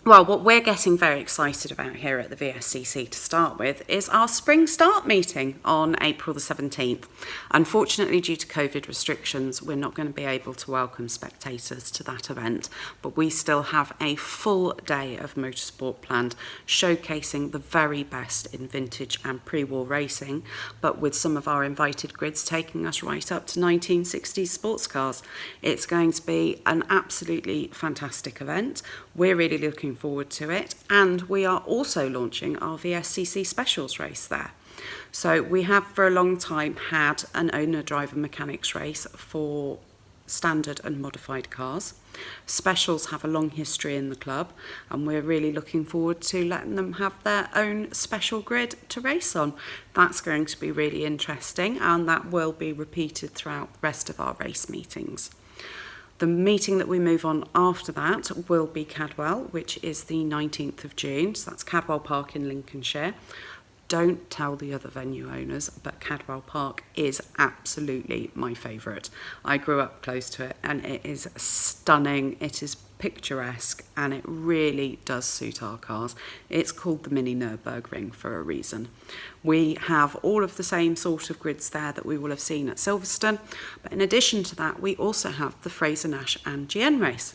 Well, what we're getting very excited about here at the VSCC to start with is our spring start meeting on April the 17th. Unfortunately, due to COVID restrictions, we're not going to be able to welcome spectators to that event, but we still have a full day of motorsport planned, showcasing the very best in vintage and pre-war racing, but with some of our invited grids taking us right up to 1960s sports cars. It's going to be an absolutely fantastic event. We're really looking forward to it, and we are also launching our VSCC specials race there. So we have for a long time had an owner-driver mechanics race for standard and modified cars. Specials have a long history in the club, and we're really looking forward to letting them have their own special grid to race on. That's going to be really interesting, and that will be repeated throughout the rest of our race meetings. The meeting that we move on after that will be Cadwell, which is the 19th of June. So that's Cadwell Park in Lincolnshire. Don't tell the other venue owners, but Cadwell Park is absolutely my favourite. I grew up close to it, and it is stunning. It is picturesque, and it really does suit our cars. It's called the mini Nürburgring for a reason. We have all of the same sort of grids there that we will have seen at Silverstone, but in addition to that, we also have the Fraser Nash and GN race.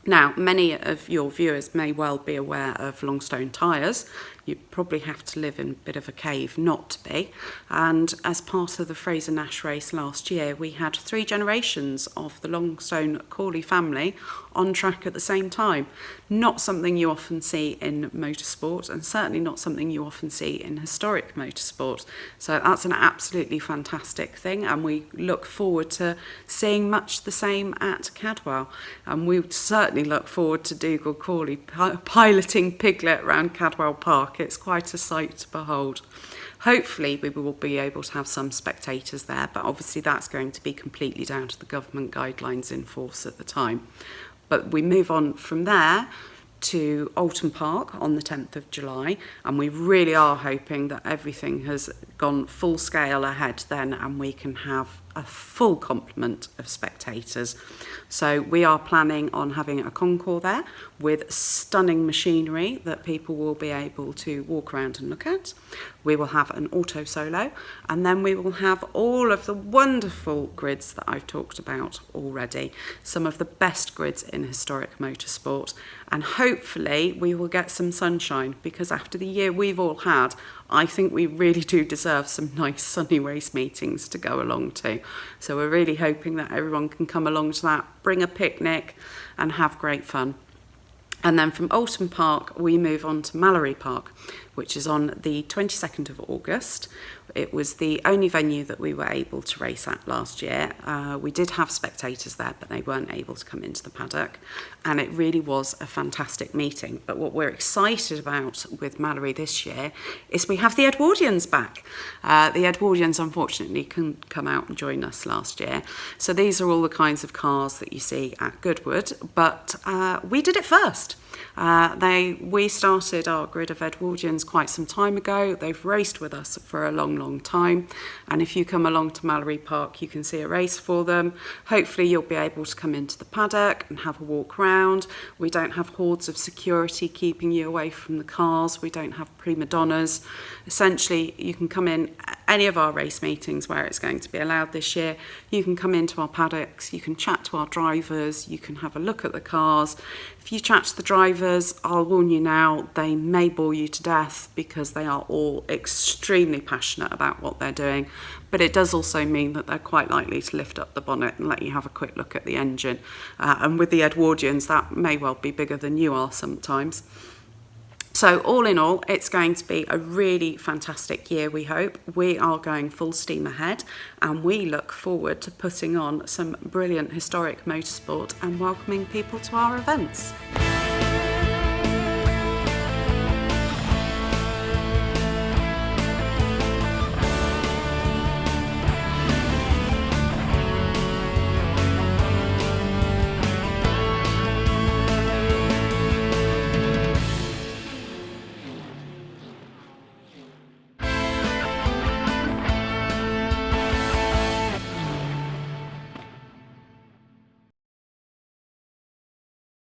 Now, many of your viewers may well be aware of Longstone tyres. You probably have to live in a bit of a cave not to be. And as part of the Fraser Nash race last year, we had 3 generations of the Longstone Corley family on track at the same time. Not something you often see in motorsport, and certainly not something you often see in historic motorsport. So that's an absolutely fantastic thing, and we look forward to seeing much the same at Cadwell. And we certainly look forward to Dougal Corley piloting Piglet around Cadwell Park. It's quite a sight to behold. Hopefully we will be able to have some spectators there, but obviously that's going to be completely down to the government guidelines in force at the time. But we move on from there to Oulton Park on the 10th of July, and we really are hoping that everything has gone full scale ahead then, and we can have a full complement of spectators. So we are planning on having a concours there with stunning machinery that people will be able to walk around and look at. We will have an auto solo, and then we will have all of the wonderful grids that I've talked about already, some of the best grids in historic motorsport, and hopefully we will get some sunshine, because after the year we've all had, I think we really do deserve some nice sunny race meetings to go along to. So we're really hoping that everyone can come along to that, bring a picnic and have great fun. And then from Oulton Park, we move on to Mallory Park, which is on the 22nd of August. It was the only venue that we were able to race at last year. We did have spectators there, but they weren't able to come into the paddock. And it really was a fantastic meeting. But what we're excited about with Mallory this year is we have the Edwardians back. The Edwardians, unfortunately, couldn't come out and join us last year. So these are all the kinds of cars that you see at Goodwood, but we did it first. We started our grid of Edwardians quite some time ago. They've raced with us for a long time, and if you come along to Mallory Park, you can see a race for them. Hopefully you'll be able to come into the paddock and have a walk round. We don't have hordes of security keeping you away from the cars. We don't have prima donnas. Essentially, you can come in any of our race meetings where it's going to be allowed this year. You can come into our paddocks, you can chat to our drivers, you can have a look at the cars. If you chat to the drivers, I'll warn you now, they may bore you to death because they are all extremely passionate about what they're doing, but it does also mean that they're quite likely to lift up the bonnet and let you have a quick look at the engine. And with the Edwardians, that may well be bigger than you are sometimes. So all in all, it's going to be a really fantastic year, we hope. We are going full steam ahead, and we look forward to putting on some brilliant historic motorsport and welcoming people to our events.